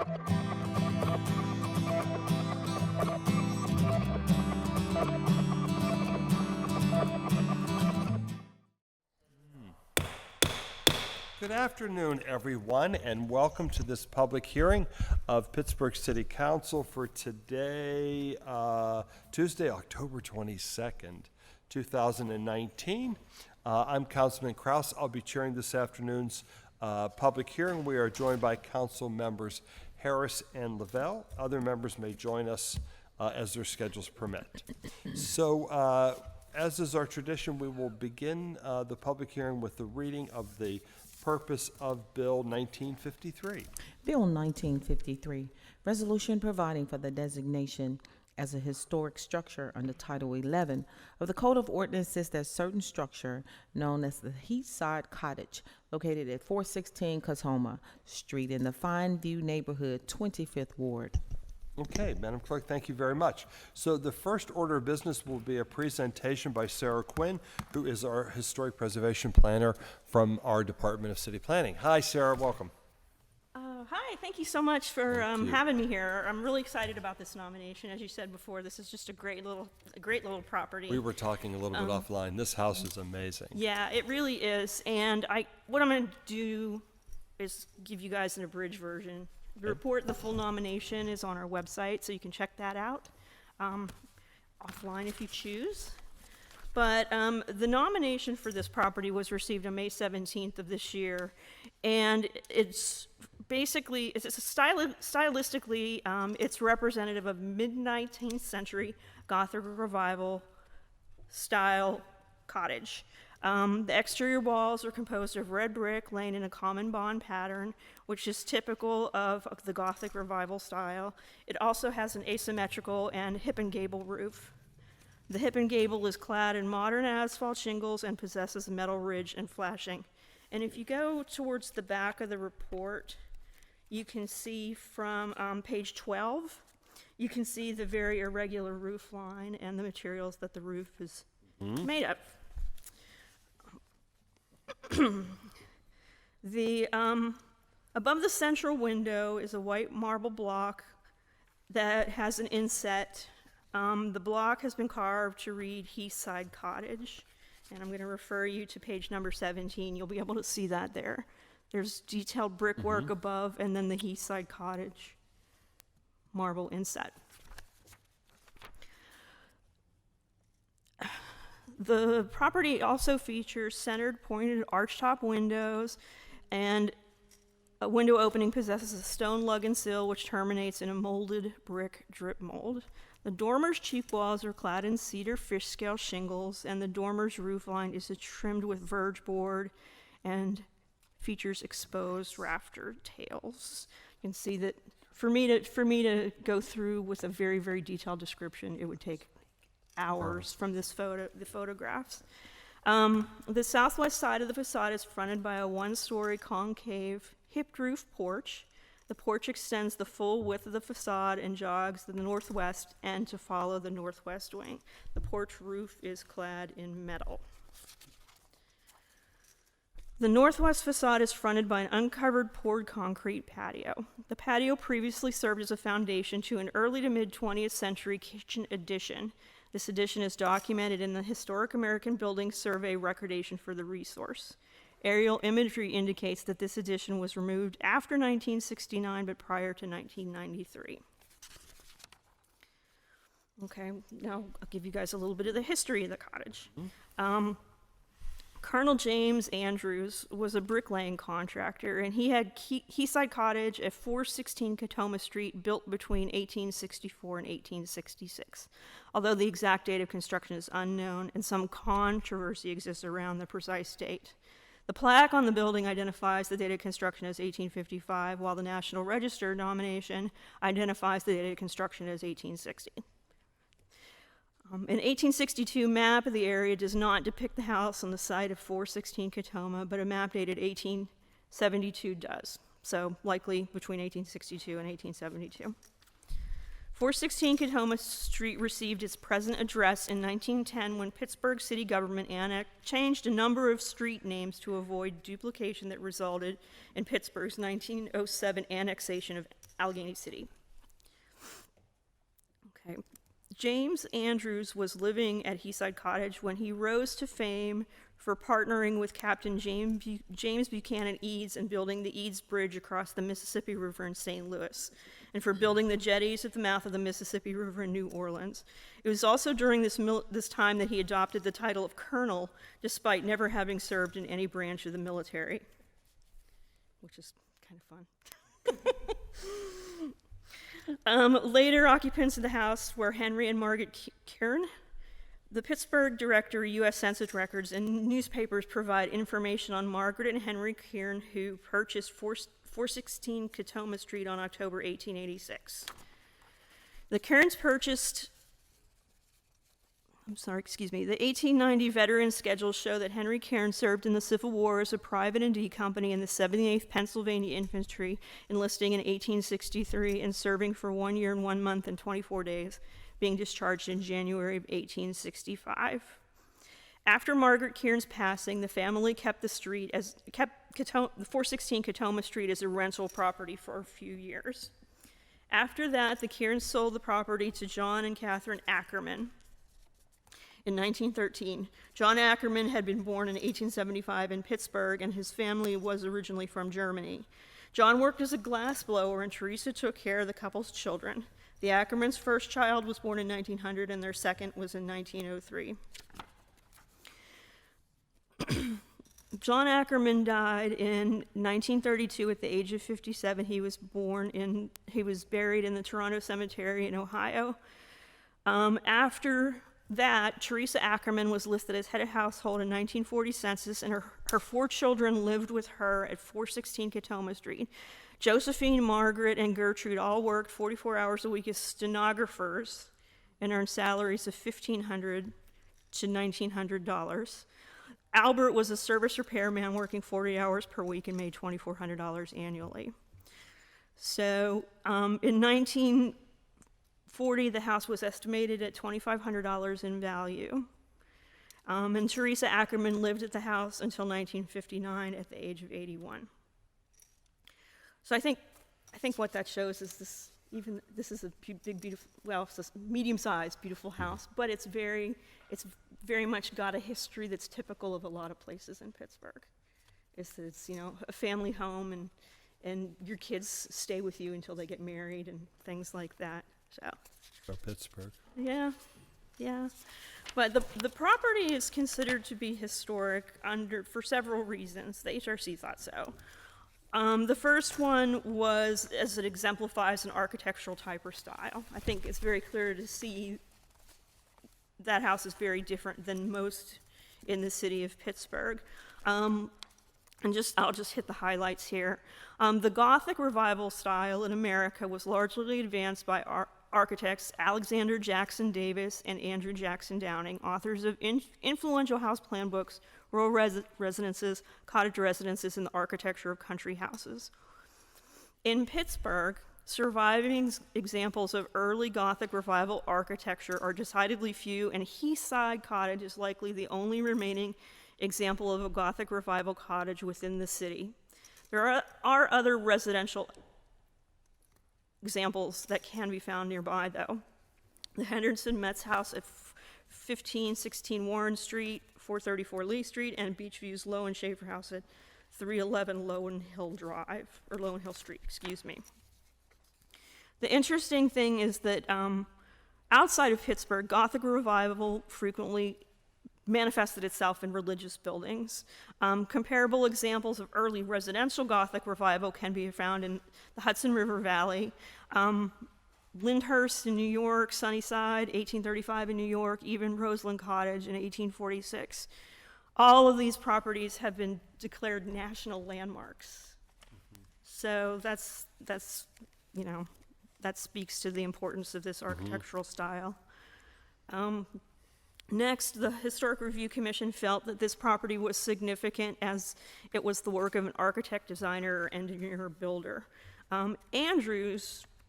Good afternoon, everyone, and welcome to this public hearing of Pittsburgh City Council for today, Tuesday, October 22nd, 2019. I'm Councilman Kraus. I'll be chairing this afternoon's public hearing. We are joined by Council members Harris and Lavelle. Other members may join us as their schedules permit. So, as is our tradition, we will begin the public hearing with the reading of the purpose of Bill 1953. Bill 1953, resolution providing for the designation as a historic structure under Title 11 of the Code of Ordinances that certain structure known as the Heathside Cottage located at 416 Catoma Street in the Fine View neighborhood, 25th Ward. Okay, Madam Clerk, thank you very much. So the first order of business will be a presentation by Sarah Quinn, who is our Historic Preservation Planner from our Department of City Planning. Hi, Sarah, welcome. Hi, thank you so much for having me here. I'm really excited about this nomination. As you said before, this is just a great little property. We were talking a little bit offline. This house is amazing. Yeah, it really is. And what I'm going to do is give you guys an abridged version. The report, the full nomination, is on our website, so you can check that out offline if you choose. But the nomination for this property was received on May 17th of this year, and it's basically, stylistically, it's representative of mid-19th century Gothic Revival style cottage. The exterior walls are composed of red brick laid in a common bond pattern, which is typical of the Gothic Revival style. It also has an asymmetrical and hip and gable roof. The hip and gable is clad in modern asphalt shingles and possesses metal ridge and flashing. And if you go towards the back of the report, you can see from page 12, you can see the very irregular roof line and the materials that the roof is made of. Above the central window is a white marble block that has an inset. The block has been carved to read Heathside Cottage, and I'm going to refer you to page number 17. You'll be able to see that there. There's detailed brickwork above, and then the Heathside Cottage marble inset. The property also features centered pointed archtop windows, and a window opening possesses a stone lug and sill which terminates in a molded brick drip mold. The dormer's cheek walls are clad in cedar fish scale shingles, and the dormer's roof line is trimmed with verge board and features exposed rafter tails. You can see that for me to go through with a very, very detailed description, it would take hours from the photographs. The southwest side of the facade is fronted by a one-story concave hipped roof porch. The porch extends the full width of the facade and jogs to the northwest and to follow the northwest wing. The porch roof is clad in metal. The northwest facade is fronted by an uncovered poured concrete patio. The patio previously served as a foundation to an early to mid-20th century kitchen addition. This addition is documented in the Historic American Building Survey recordation for the resource. Aerial imagery indicates that this addition was removed after 1969, but prior to 1993. Okay, now I'll give you guys a little bit of the history of the cottage. Colonel James Andrews was a bricklaying contractor, and he had Heathside Cottage at 416 Catoma Street built between 1864 and 1866. Although the exact date of construction is unknown, and some controversy exists around the precise date. The plaque on the building identifies the date of construction as 1855, while the National Register nomination identifies the date of construction as 1860. An 1862 map of the area does not depict the house on the site of 416 Catoma, but a map dated 1872 does. So likely between 1862 and 1872. 416 Catoma Street received its present address in 1910 when Pittsburgh city government changed a number of street names to avoid duplication that resulted in Pittsburgh's 1907 annexation of Allegheny City. Okay. James Andrews was living at Heaside Cottage when he rose to fame for partnering with Captain James Buchanan Eads and building the Eads Bridge across the Mississippi River in St. Louis, and for building the jetties at the mouth of the Mississippi River in New Orleans. It was also during this time that he adopted the title of colonel, despite never having served in any branch of the military, which is kind of fun. Later occupants of the house were Henry and Margaret Kieran. The Pittsburgh Director of U.S. Census Records and newspapers provide information on Margaret and Henry Kieran, who purchased 416 Catoma Street on October 1886. The Kierans purchased, the 1890 veteran schedules show that Henry Kieran served in the Civil War as a private in D Company in the 78th Pennsylvania Infantry, enlisting in 1863 and serving for 1 year and 1 month and 24 days, being discharged in January of 1865. After Margaret Kieran's passing, the family kept the 416 Catoma Street as a rental property for a few years. After that, the Kierans sold the property to John and Catherine Ackerman in 1913. John Ackerman had been born in 1875 in Pittsburgh, and his family was originally from Germany. John worked as a glassblower, and Teresa took care of the couple's children. The Ackermans' first child was born in 1900, and their second was in 1903. John Ackerman died in 1932 at the age of 57. He was buried in the Toronto Cemetery in Ohio. After that, Teresa Ackerman was listed as head of household in 1940 census, and her 4 children lived with her at 416 Catoma Street. Josephine, Margaret, and Gertrude all worked 44 hours a week as stenographers and earned salaries of $1,500 to $1,900. Albert was a service repairman working 40 hours per week and made $2,400 annually. So in 1940, the house was estimated at $2,500 in value. And Teresa Ackerman lived at the house until 1959 at the age of 81. So I think what that shows is this is a big, beautiful, well, it's a medium-sized, beautiful house, but it's very much got a history that's typical of a lot of places in Pittsburgh. It's a family home, and your kids stay with you until they get married and things like that. So. For Pittsburgh. Yeah. But the property is considered to be historic for several reasons. The HRC thought so. The first one was as it exemplifies an architectural type or style. I think it's very clear to see that house is very different than most in the city of Pittsburgh. I'll just hit the highlights here. The Gothic Revival style in America was largely advanced by architects Alexander Jackson Davis and Andrew Jackson Downing, authors of influential house plan books, rural residences, cottage residences, and the architecture of country houses. In Pittsburgh, surviving examples of early Gothic Revival architecture are decidedly few, and Heaside Cottage is likely the only remaining example of a Gothic Revival cottage within the city. There are other residential examples that can be found nearby, though. The Henderson Metz House at 1516 Warren Street, 434 Lee Street, and Beachview's Lowen Schaefer House at 311 Lowen Hill Street, The interesting thing is that outside of Pittsburgh, Gothic Revival frequently manifested itself in religious buildings. Comparable examples of early residential Gothic Revival can be found in the Hudson River Valley, Lyndhurst in New York, Sunnyside, 1835 in New York, even Roseland Cottage in 1846. All of these properties have been declared national landmarks. So that speaks to the importance of this architectural style. Next, the Historic Review Commission felt that this property was significant as it was the work of an architect, designer, or engineer or builder.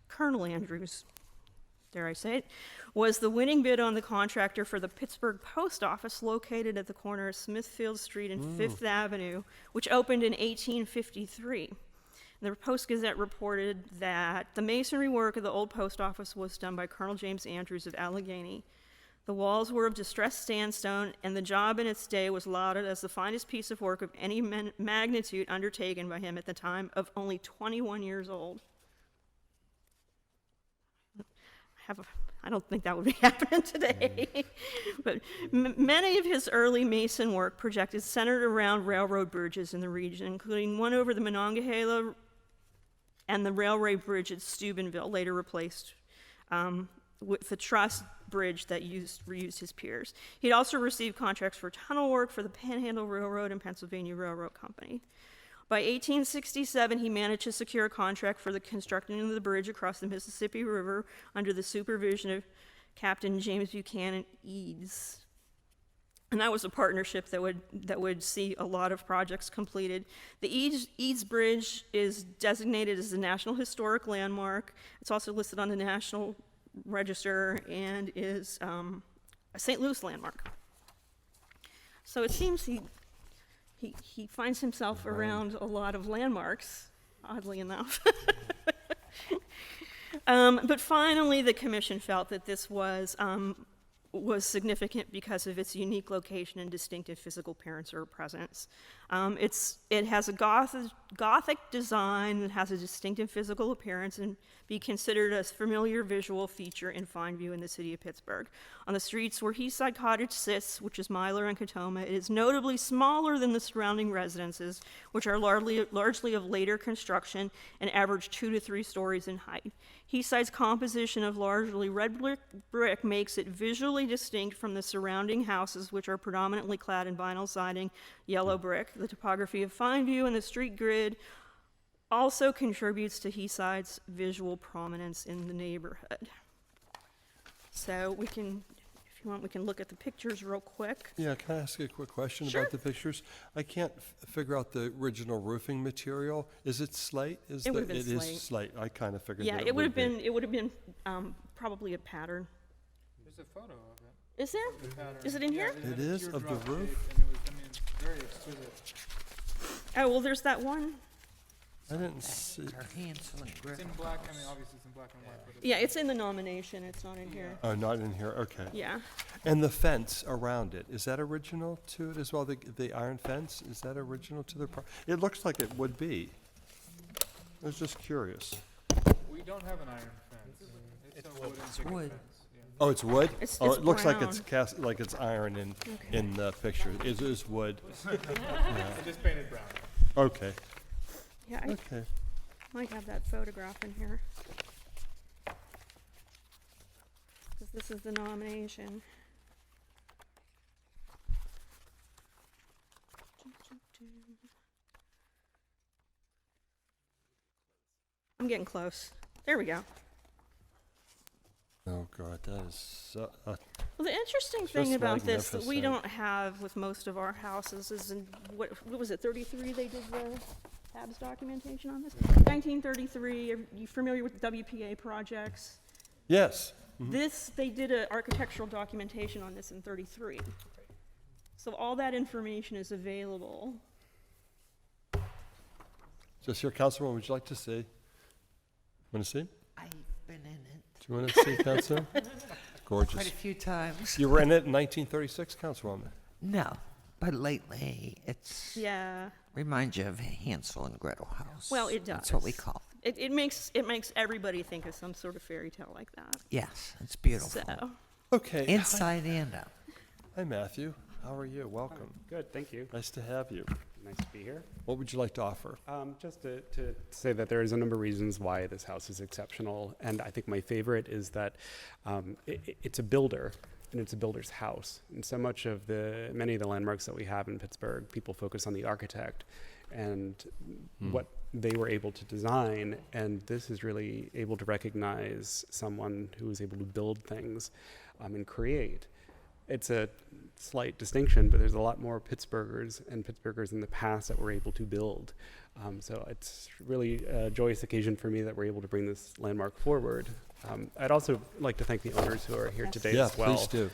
Colonel Andrews, dare I say it, was the winning bid on the contractor for the Pittsburgh Post Office located at the corner of Smithfield Street and 5th Avenue, which opened in 1853. The Post-Gazette reported that the masonry work of the old post office was done by Colonel James Andrews of Allegheny. The walls were of distressed sandstone, and the job in its day was lauded as the finest piece of work of any magnitude undertaken by him at the time of only 21 years old. I don't think that would be happening today. But many of his early mason work projected centered around railroad bridges in the region, including one over the Monongahela and the railway bridge at Steubenville, later replaced with the truss bridge that reused his piers. He'd also received contracts for tunnel work for the Panhandle Railroad and Pennsylvania Railroad Company. By 1867, he managed to secure a contract for the construction of the bridge across the Mississippi River under the supervision of Captain James Buchanan Eads. And that was a partnership that would see a lot of projects completed. The Eads Bridge is designated as a National Historic Landmark. It's also listed on the National Register and is a St. Louis landmark. So it seems he finds himself around a lot of landmarks, oddly enough. But finally, the commission felt that this was significant because of its unique location and distinctive physical appearance or presence. It has a Gothic design that has a distinctive physical appearance and be considered a familiar visual feature in fine view in the city of Pittsburgh. On the streets where Heathside Cottage sits, which is Myler and Katoma, it is notably smaller than the surrounding residences, which are largely of later construction and average 2 to 3 stories in height. Heathside's composition of largely red brick makes it visually distinct from the surrounding houses, which are predominantly clad in vinyl siding, yellow brick. The topography of fine view and the street grid also contributes to Heathside's visual prominence in the neighborhood. So we can, if you want, we can look at the pictures real quick. Yeah, can I ask you a quick question Sure. about the pictures? I can't figure out the original roofing material. Is it slate? It would've been It slate. is slate. I kind of figured Yeah, that it would have be. been. It would have been probably a pattern. There's a photo of it. Is there? The pattern. Is it in here? Yeah, It is, had a of the teardrop roof? shape, and it was, I mean, it's very exquisite. Oh well, there's that one. I didn't see. It's in black, I mean, obviously it's in black and white, but it's. Yeah, it's in the nomination. It's not in here. Oh, not in here. Okay. Yeah. And the fence around it, is that original to it as well? The iron fence, is that original to the it looks like it would be. I was just curious. We don't have an iron fence. It's a wooden picket wood. fence, yeah. Oh, it's wood? It's- Oh, it's it looks like it's brown. cast, like it's iron in the picture. It is wood. I just painted brown. Okay, Yeah, I okay. might have that photograph in here. Because this is the nomination. I'm getting close. There we go. Oh, God, that is so, Well, the interesting It's thing just about this that we magnificent. don't have with most of our houses is in, what was it, 33 they did the tabs documentation on this? 1933, are you familiar with WPA projects? yes. This, they did an architectural documentation on this in 33. So all that information is available. Just here, Councilwoman, would you like to see? Want to see? I've been in it Do you want to see, Councilwoman? quite Gorgeous. a few times. You were in it in 1936, Councilwoman. No, but lately it's Yeah, reminds you of Hansel and Gretel house. Well, it That's what we does. call. it makes everybody think of some sort of fairy tale like that. Yes, it's beautiful. So, Okay. Inside and out. Hi, Matthew. How are you? Welcome. Good, thank you. Nice to have you. Nice to be here. What would you like to offer? Just to say that there is a number of reasons why this house is exceptional, and I think my favorite is that it's a builder, and it's a builder's house. And so much of many of the landmarks that we have in Pittsburgh, people focus on the architect and what they were able to design, and this is really able to recognize someone who is able to build things and create. It's a slight distinction, but there's a lot more Pittsburghers and Pittsburghers in the past that were able to build. So it's really a joyous occasion for me that we're able to bring this landmark forward. I'd also like to thank the owners who are here today Yeah, as well. please do.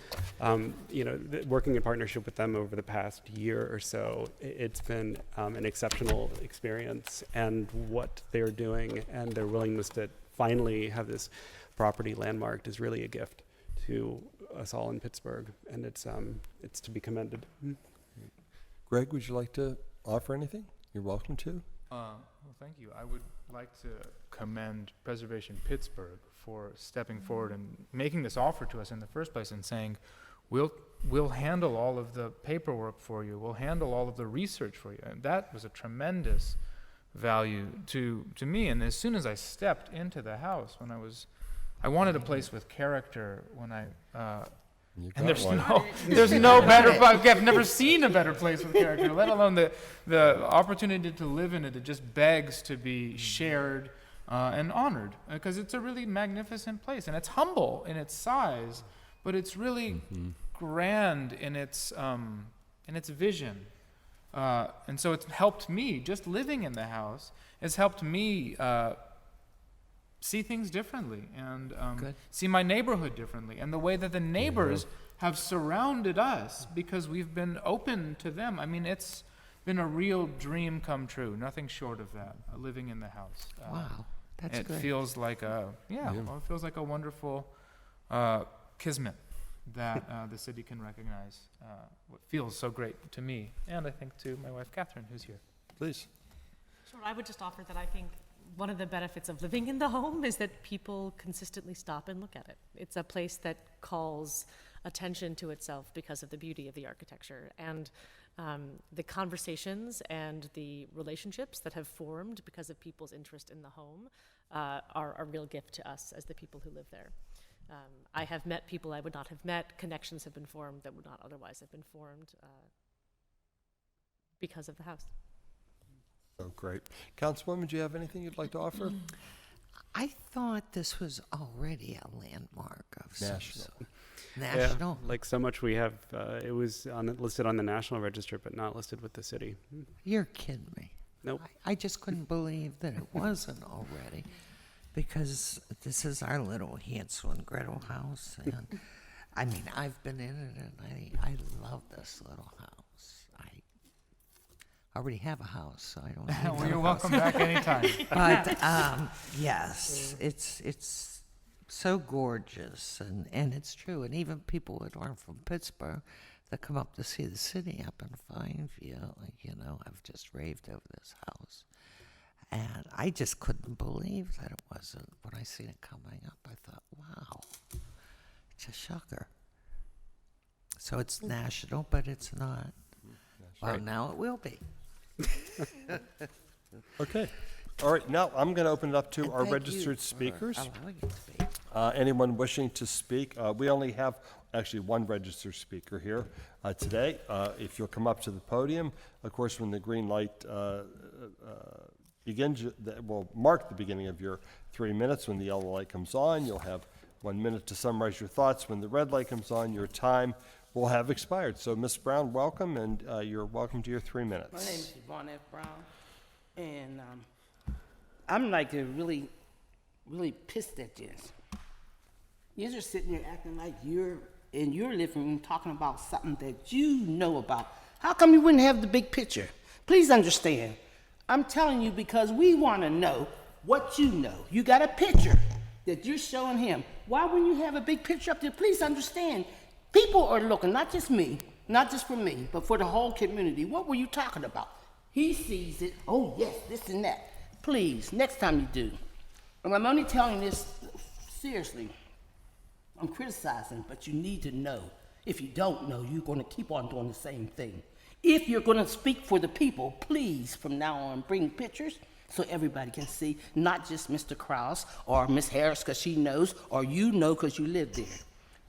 Working in partnership with them over the past year or so, it's been an exceptional experience, and what they're doing and their willingness to finally have this property landmarked is really a gift to us all in Pittsburgh, and it's to be commended. Greg, would you like to offer anything? You're welcome to. Well, thank you. I would like to commend Preservation Pittsburgh for stepping forward and making this offer to us in the first place and saying, we'll handle all of the paperwork for you. We'll handle all of the research for you. And that was a tremendous value to me. And as soon as I stepped into the house, I wanted a place with character when You and got one. there's no better, I've never seen a better place with character, let alone the opportunity to live in it. It just begs to be shared and honored, because it's a really magnificent place, and it's humble in its size, but it's really grand in its vision. And so it's helped me, just living in the house, it's helped me see things differently and see my neighborhood differently, and the way that the neighbors have surrounded us because we've been open to them. I mean, it's been a real dream come true, nothing short of that, living in the house. Wow, that's it great. feels like well, it feels like a wonderful kismet that the city can recognize. What feels so great to me, and I think to my wife Catherine, who's here. Please. Sure, I would just offer that I think one of the benefits of living in the home is that people consistently stop and look at it. It's a place that calls attention to itself because of the beauty of the architecture, and the conversations and the relationships that have formed because of people's interest in the home are a real gift to us as the people who live there. I have met people I would not have met. Connections have been formed that would not otherwise have been formed because of the house. Oh, great. Councilwoman, do you have anything you'd like to offer? I thought this was already a landmark of some National. sort. National. Yeah, like so much we have, it was listed on the National Register, but not listed with the city. You're kidding me. Nope. I just couldn't believe that it wasn't already, because this is our little Hansel and Gretel house, and I mean, I've been in it, and I love this little house. I already have a house, so I don't need Well, another you're house. welcome back anytime. But yes, it's so gorgeous, and it's true. And even people that aren't from Pittsburgh that come up to see the city up in Fineview, I've just raved over this house. And I just couldn't believe that it wasn't. When I seen it coming up, I thought, wow, it's a shocker. So it's national, but it's not. Well, now it will be. Okay. All right, now I'm going to open it up to And our thank you registered for speakers. allowing it to be. Anyone wishing to speak? We only have actually one registered speaker here today. If you'll come up to the podium, of course, when the green light begins, that will mark the beginning of your 3 minutes. When the yellow light comes on, you'll have 1 minute to summarize your thoughts. When the red light comes on, your time will have expired. So, Ms. Brown, welcome, and you're welcome to your 3 minutes. My name is Yvonne F. Brown, and I'm like really pissed at this. You're just sitting there acting like you're in your living room talking about something that you know about. How come you wouldn't have the big picture? Please understand. I'm telling you because we want to know what you know. You got a picture that you're showing him. Why wouldn't you have a big picture up there? Please understand. People are looking, not just me, not just for me, but for the whole community. What were you talking about? He sees it. Oh, yes, this and that. Please, next time you do. And I'm only telling you this seriously. I'm criticizing, but you need to know. If you don't know, you're going to keep on doing the same thing. If you're going to speak for the people, please, from now on, bring pictures so everybody can see, not just Mr. Krause or Miss Harris because she knows, or you know because you live there.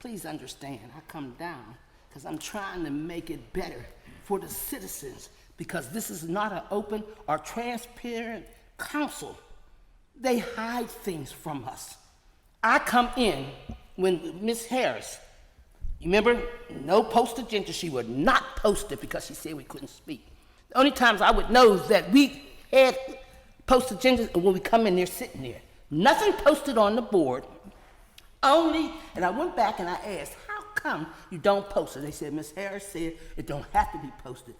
Please understand, I come down because I'm trying to make it better for the citizens, because this is not an open or transparent council. They hide things from us. I come in when Miss Harris, you remember, no post agenda, she would not post it because she said we couldn't speak. The only times I would know that we had post agendas when we come in there sitting there. Nothing posted on the board, Only, and I went back and I asked, how come you don't post it? They said, Ms. Harris said it don't have to be posted.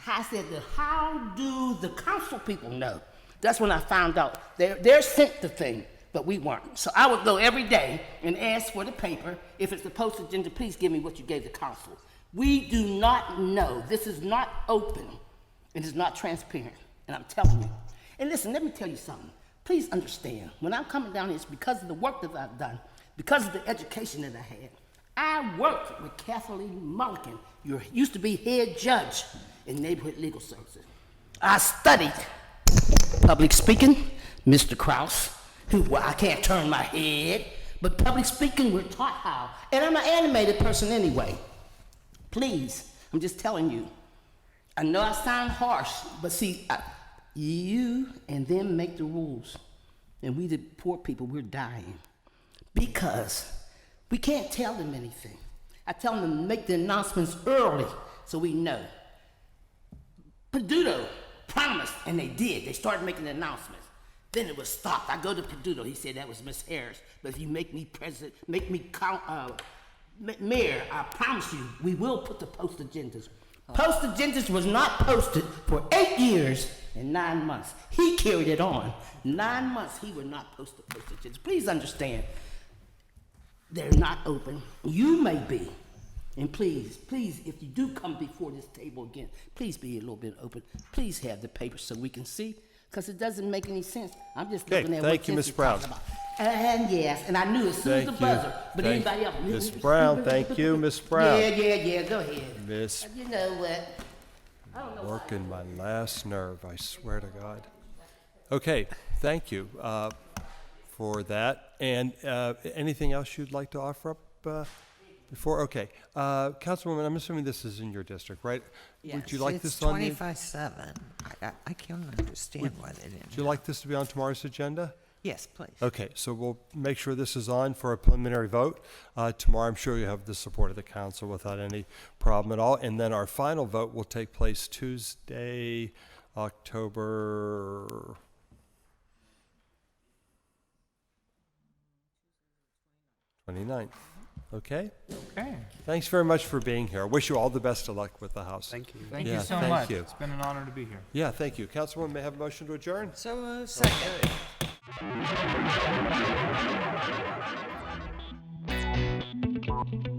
I said, how do the council people know? That's when I found out. They're sent the thing, but we weren't. So I would go every day and ask for the paper. If it's the posted agenda, please give me what you gave the council. We do not know. This is not open. It is not transparent. And I'm telling you. And listen, let me tell you something. Please understand, when I'm coming down here, it's because of the work that I've done, because of the education that I had. I worked with Kathleen Mulligan, who used to be head judge in neighborhood legal services. I studied public speaking, Mr. Krause, who, well, I can't turn my head, but public speaking, we're taught how. And I'm an animated person anyway. Please, I'm just telling you. I know I sound harsh, but see, you and them make the rules. And we, the poor people, we're dying. Because we can't tell them anything. I tell them to make the announcements early so we know. Peduto promised, and they did. They started making the announcements. Then it was stopped. I go to Peduto. He said that was Miss Harris. But if you make me president, make me mayor, I promise you, we will put the post agendas. Post agendas was not posted for 8 years and 9 months. He carried it on. 9 months he would not post the post agendas. Please understand, they're not open. You may be. And please, please, if you do come before this table again, please be a little bit open. Please have the paper so we can see, because it doesn't make any sense. I'm just looking at thank what you, Ms. Brown. About. And yes, and I knew as soon as the Thank you. buzzer, but Thank anybody else? Ms. Brown, thank you, Ms. Brown. Yeah, go ahead. Miss You know what? I don't know. Working my last nerve, I swear to God. Okay, thank you for that. And anything else you'd like to offer up before? Okay. Councilwoman, I'm assuming this is in your district, right? Would you like it's this on the... 25/7. I can't understand why they didn't. Would you like this to be on tomorrow's agenda? Yes, please. Okay, so we'll make sure this is on for a preliminary vote. Tomorrow, I'm sure you have the support of the council without any problem at all. And then our final vote will take place Tuesday, October 29th. Okay? Okay. Thanks very much for being here. I wish you all the best of luck with the house. Thank you. Thank Yeah, you so thank much. you. It's been an honor to be here. Yeah, thank you. Councilwoman, may I have a motion to adjourn? So, second. Okay.